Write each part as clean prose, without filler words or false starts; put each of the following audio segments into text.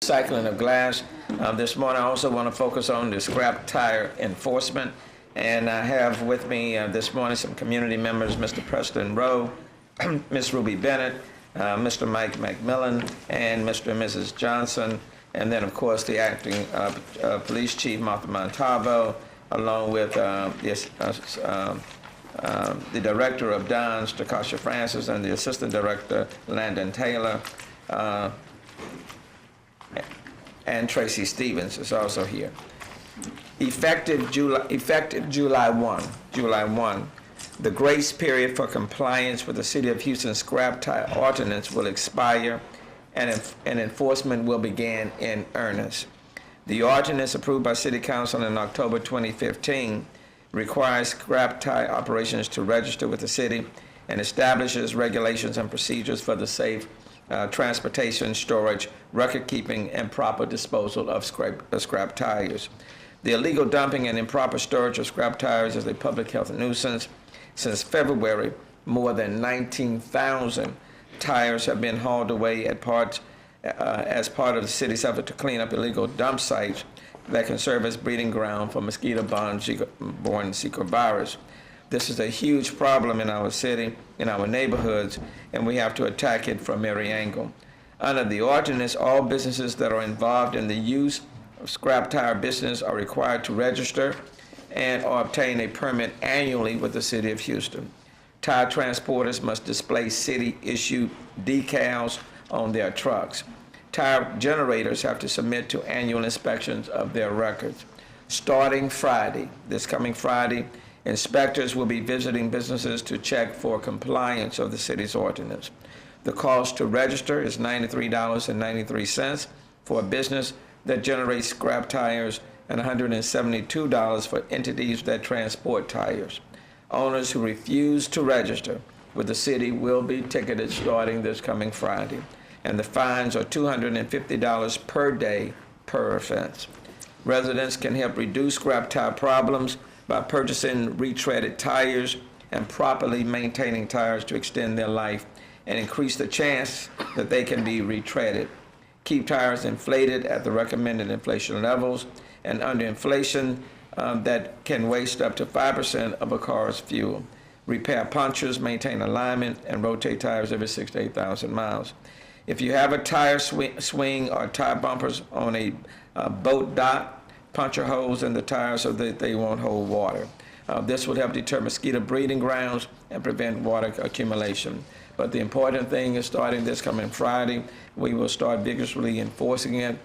recycling of glass. This morning I also want to focus on the scrap tire enforcement. And I have with me this morning some community members, Mr. Preston Rowe, Ms. Ruby Bennett, Mr. Mike McMillan, and Mr. and Mrs. Johnson, and then of course the acting police chief, Martha Montalvo, along with the director of DONS, Takasha Francis, and the assistant director, Landon Taylor, and Tracy Stevens is also here. Effective July 1, the grace period for compliance with the City of Houston scrap tire ordinance will expire, and enforcement will begin in earnest. The ordinance approved by City Council in October 2015 requires scrap tire operations to register with the city and establishes regulations and procedures for the safe transportation, storage, record keeping, and proper disposal of scrap tires. The illegal dumping and improper storage of scrap tires is a public health nuisance. Since February, more than 19,000 tires have been hauled away as part of the city's effort to clean up illegal dump sites that can serve as breeding ground for mosquito-born Zika Virus. This is a huge problem in our city, in our neighborhoods, and we have to attack it from every angle. Under the ordinance, all businesses that are involved in the use of scrap tire business are required to register and or obtain a permit annually with the City of Houston. Tire transporters must display city-issued decals on their trucks. Tire generators have to submit to annual inspections of their records. Starting Friday, this coming Friday, inspectors will be visiting businesses to check for compliance of the city's ordinance. The cost to register is $93.93 for a business that generates scrap tires and $172 for entities that transport tires. Owners who refuse to register with the city will be ticketed starting this coming Friday, and the fines are $250 per day per offense. Residents can help reduce scrap tire problems by purchasing retreaded tires and properly maintaining tires to extend their life and increase the chance that they can be retreaded. Keep tires inflated at the recommended inflation levels, and under inflation that can waste up to 5% of a car's fuel. Repair punctures, maintain alignment, and rotate tires every 6,000 to 8,000 miles. If you have a tire swing or tire bumpers on a boat dock, puncture holes in the tires so that they won't hold water. This will help deter mosquito breeding grounds and prevent water accumulation. But the important thing is, starting this coming Friday, we will start vigorously enforcing it,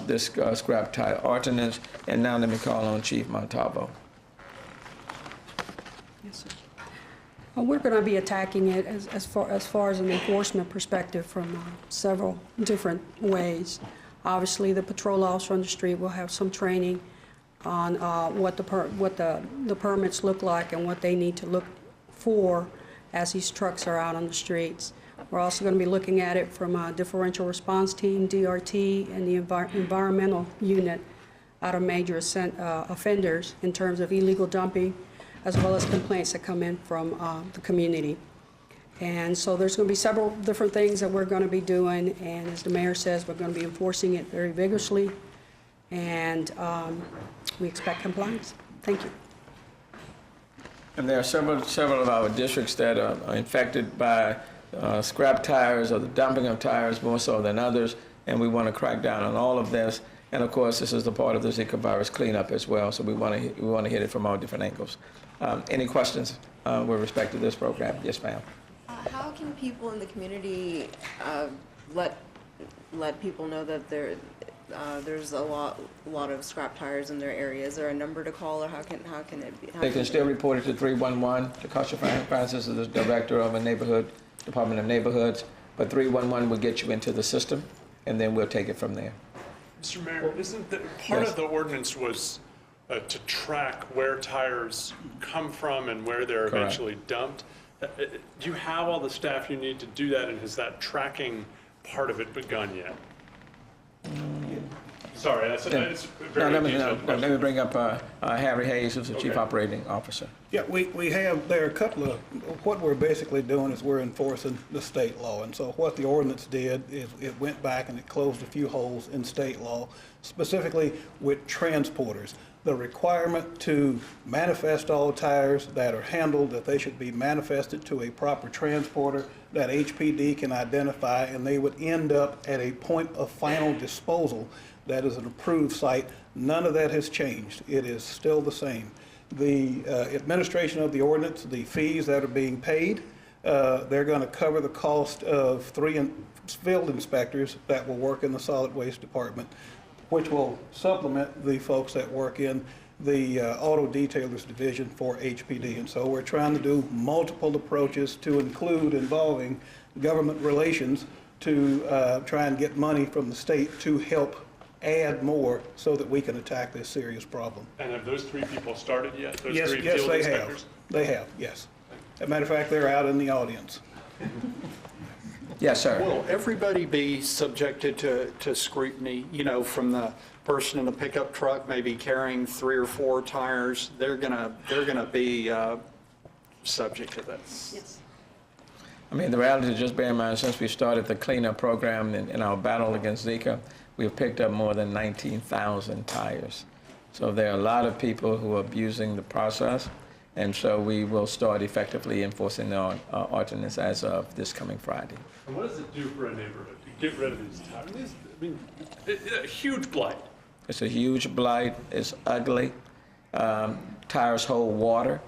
this scrap tire ordinance. And now let me call on Chief Montalvo. Yes, sir. Well, we're going to be attacking it as far as an enforcement perspective from several different ways. Obviously, the patrol officer on the street will have some training on what the permits look like and what they need to look for as these trucks are out on the streets. We're also going to be looking at it from a differential response team, DRT, and the environmental unit out of major offenders in terms of illegal dumping, as well as complaints that come in from the community. And so there's going to be several different things that we're going to be doing, and as the mayor says, we're going to be enforcing it very vigorously, and we expect compliance. Thank you. And there are several of our districts that are infected by scrap tires or the dumping of tires more so than others, and we want to crack down on all of this. And of course, this is the part of the Zika virus cleanup as well, so we want to hit it from all different angles. Any questions with respect to this program? Yes, ma'am. How can people in the community let people know that there's a lot of scrap tires in their area? Is there a number to call, or how can it be? They can still report it to 311. Takasha Francis is the director of a Department of Neighborhoods, but 311 will get you into the system, and then we'll take it from there. Mr. Mayor, isn't part Yes. of the ordinance was to track where tires come from and where they're Correct. eventually dumped? Do you have all the staff you need to do that, and has that tracking part of it begun yet? Sorry, that's very detailed question. Let me bring up Harry Hayes, who's the Chief Okay. Operating Officer. Yeah, we have, there are a couple of, what we're basically doing is we're enforcing the state law. And so what the ordinance did is it went back and it closed a few holes in state law, specifically with transporters. The requirement to manifest all tires that are handled, that they should be manifested to a proper transporter that HPD can identify, and they would end up at a point of final disposal that is an approved site. None of that has changed. It is still the same. The administration of the ordinance, the fees that are being paid, they're going to cover the cost of 3 field inspectors that will work in the solid waste department, which will supplement the folks that work in the auto detailers division for HPD. And so we're trying to do multiple approaches to include involving government relations to try and get money from the state to help add more so that we can attack this serious problem. And have those 3 people started yet? Those Yes, 3 yes, field they inspectors? have. They have, yes. As a matter of fact, they're out in the audience. Yes, sir. Will everybody be subjected to scrutiny, you know, from the person in the pickup truck maybe carrying 3 or 4 tires? They're gonna be subject to this. Yes. I mean, the reality is, just bear in mind, since we started the cleanup program in our battle against Zika, we've picked up more than 19,000 tires. So there are a lot of people who are abusing the process, and so we will start effectively enforcing the ordinance as of this coming Friday. And what does it do for a neighborhood to get rid of these tires? I mean, a huge blight. It's a huge blight. It's ugly. Tires hold water,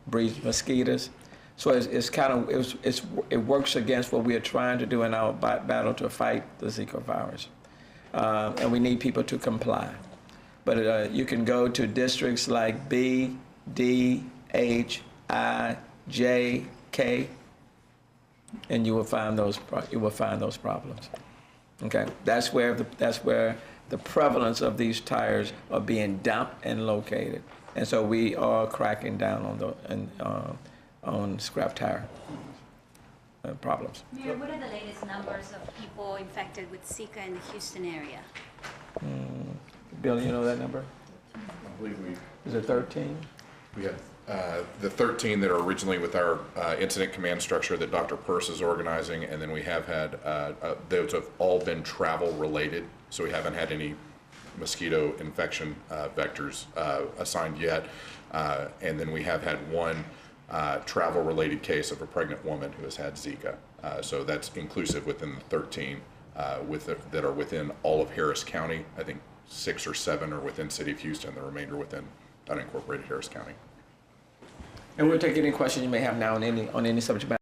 breeds mosquitoes. So it's kind of, it works against what we are trying to do in our battle to fight the Zika virus. And we need people to comply. But you can go to districts like B, D, H, I, J, K, and you will find those problems. Okay, that's where the prevalence of these tires are being dumped and located, and so we are cracking down on scrap tire problems. Mayor, what are the latest numbers of people infected with Zika in the Houston area? Bill, you know that number? I believe Is it 13? we have the 13 that are originally with our incident command structure that Dr. Peirce is organizing, and then we have had, those have all been travel related, so we haven't had any mosquito infection vectors assigned yet. And then we have had 1 travel related case of a pregnant woman who has had Zika. So that's inclusive within the 13 that are within all of Harris County. I think 6 or 7 are within City of Houston, the remainder within unincorporated Harris County. And we'll take any questions you may have now on any subject matter.